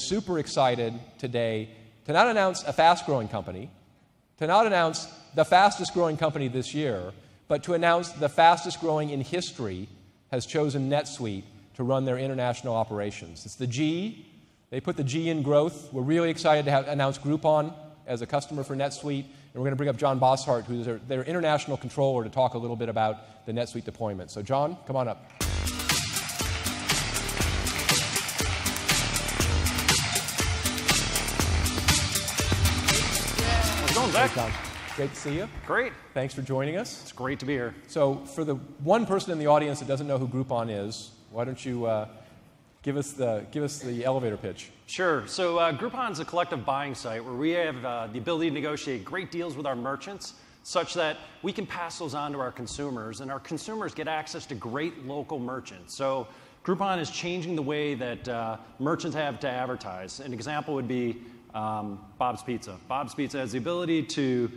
super excited today to not announce a fast-growing company, to not announce the fastest-growing company this year, but to announce the fastest-growing in history has chosen NetSuite to run their international operations. It's the G. They put the G in growth. We're really excited to announce Groupon as a customer for NetSuite. And we're going to bring up John Bosshart, who's their international controller, to talk a little bit about the NetSuite deployment. So, John, come on up. How's it going, Zach? Hey, John. Great to see you. Great. Thanks for joining us. It's great to be here. So, for the one person in the audience that doesn't know who Groupon is, why don't you give us the elevator pitch? Sure. So Groupon is a collective buying site where we have the ability to negotiate great deals with our merchants such that we can pass those on to our consumers, and our consumers get access to great local merchants. So Groupon is changing the way that merchants have to advertise. An example would be Bob's Pizza. Bob's Pizza has the ability to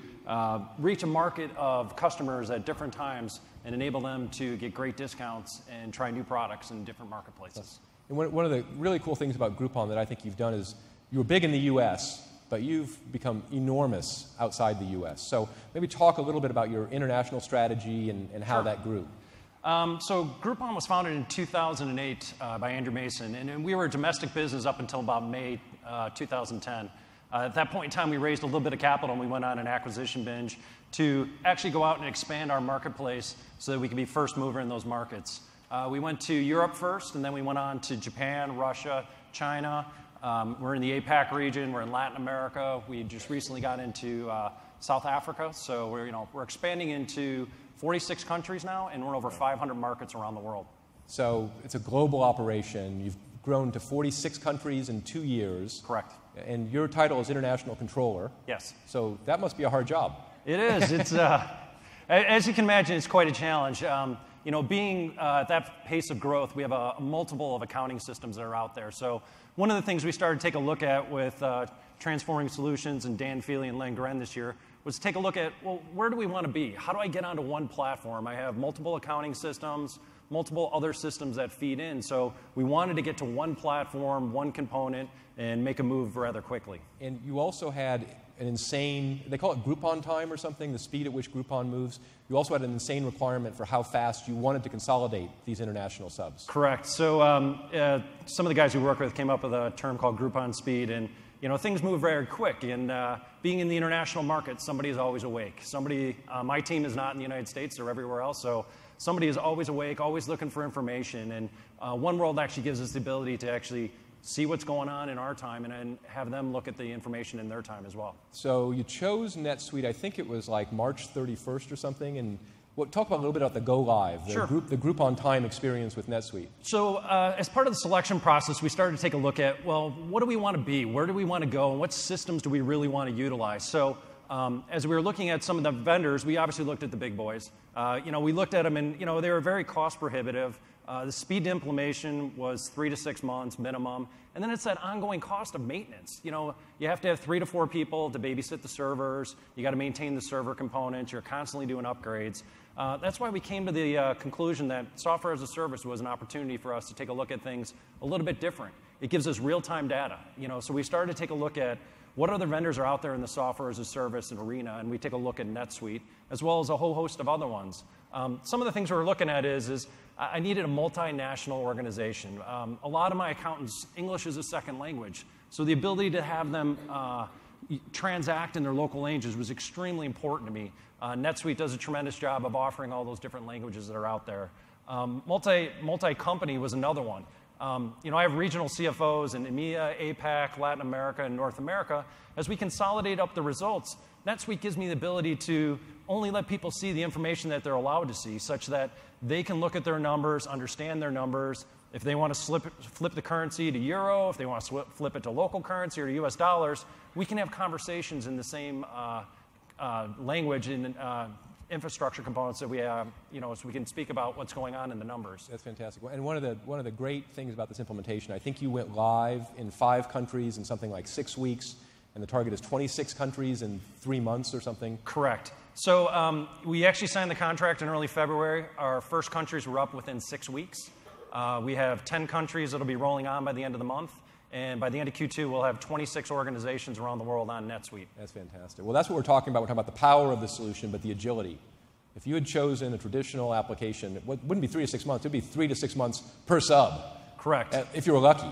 reach a market of customers at different times and enable them to get great discounts and try new products in different marketplaces. And one of the really cool things about Groupon that I think you've done is you were big in the U.S., but you've become enormous outside the U.S. So maybe talk a little bit about your international strategy and how that grew. So Groupon was founded in 2008 by Andrew Mason, and we were a domestic business up until about May 2010. At that point in time, we raised a little bit of capital, and we went on an acquisition binge to actually go out and expand our marketplace so that we could be first mover in those markets. We went to Europe first, and then we went on to Japan, Russia, China. We're in the APAC region. We're in Latin America. We just recently got into South Africa. So we're expanding into 46 countries now, and we're over 500 markets around the world. So it's a global operation. You've grown to 46 countries in 2 years. Correct. And your title is International Controller. Yes. So that must be a hard job. It is. It's as you can imagine, it's quite a challenge. Being at that pace of growth, we have a multiple of accounting systems that are out there. So one of the things we started to take a look at with Transforming Solutions and Dan Feely and Len Gren this year was to take a look at, well, where do we want to be? How do I get onto one platform? I have multiple accounting systems, multiple other systems that feed in. So we wanted to get to one platform, one component, and make a move rather quickly. And you also had an insane, they call it Groupon time or something, the speed at which Groupon moves. You also had an insane requirement for how fast you wanted to consolidate these international subs. Correct. So some of the guys we work with came up with a term called Groupon speed, and things move very quick. And being in the international market, somebody is always awake. My team is not in the United States; they're everywhere else. So somebody is always awake, always looking for information. And OneWorld actually gives us the ability to actually see what's going on in our time and then have them look at the information in their time as well. So you chose NetSuite, I think it was like March 31st or something, and talk about a little bit about the go live, the Groupon time experience with NetSuite. So as part of the selection process, we started to take a look at, well, what do we want to be? Where do we want to go? And what systems do we really want to utilize? So as we were looking at some of the vendors, we obviously looked at the big boys. We looked at them, and they were very cost prohibitive. The speed to implementation was 3 to 6 months minimum. And then it's that ongoing cost of maintenance. You have to have 3 to 4 people to babysit the servers. You got to maintain the server components. You're constantly doing upgrades. That's why we came to the conclusion that software as a service was an opportunity for us to take a look at things a little bit different. It gives us real-time data. So we started to take a look at what other vendors are out there in the software as a service and arena, and we take a look at NetSuite, as well as a whole host of other ones. Some of the things we're looking at is I needed a multinational organization. A lot of my accountants, English is a second language, so the ability to have them transact in their local languages was extremely important to me. NetSuite does a tremendous job of offering all those different languages that are out there. Multi-company was another one. I have regional CFOs in EMEA, APAC, Latin America, and North America. As we consolidate up the results, NetSuite gives me the ability to only let people see the information that they're allowed to see, such that they can look at their numbers, understand their numbers. If they want to flip the currency to euro, if they want to flip it to local currency or to US dollars, we can have conversations in the same language and infrastructure components that we have, so we can speak about what's going on in the numbers. That's fantastic. And one of the great things about this implementation, I think you went live in 5 countries in something like 6 weeks, and the target is 26 countries in 3 months or something. Correct. So we actually signed the contract in early February. Our first countries were up within 6 weeks. We have 10 countries that will be rolling on by the end of the month. And by the end of Q2, we'll have 26 organizations around the world on NetSuite. That's fantastic. Well, that's what we're talking about. We're talking about the power of the solution, but the agility. If you had chosen a traditional application, it wouldn't be 3 to 6 months. It would be 3 to 6 months per sub. Correct. If you were lucky.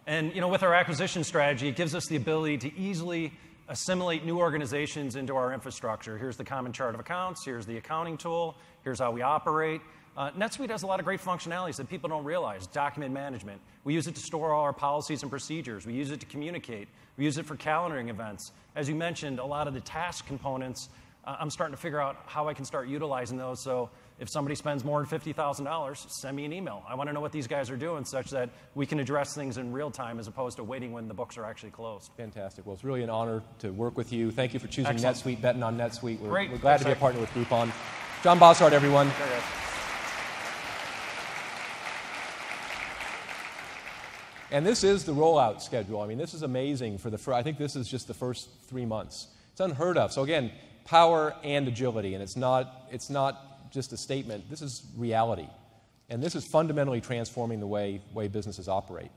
And with our acquisition strategy, it gives us the ability to easily assimilate new organizations into our infrastructure. Here's the common chart of accounts. Here's the accounting tool. Here's how we operate. NetSuite has a lot of great functionalities that people don't realize. Document management. We use it to store all our policies and procedures. We use it to communicate. We use it for calendaring events. As you mentioned, a lot of the task components, I'm starting to figure out how I can start utilizing those. So if somebody spends more than $50,000, send me an email. I want to know what these guys are doing such that we can address things in real time as opposed to waiting when the books are actually closed. Fantastic. Well, it's really an honor to work with you. Thank you for choosing Excellent. NetSuite, betting on NetSuite. We're glad Thanks, to be a partner with Groupon. John Bossart, everyone. Okay, And this is the rollout schedule. I mean, this is amazing for I think this is just the first 3 months. It's unheard of. So again, power and agility, and it's not just a statement. This is reality. And this is fundamentally transforming the way businesses operate.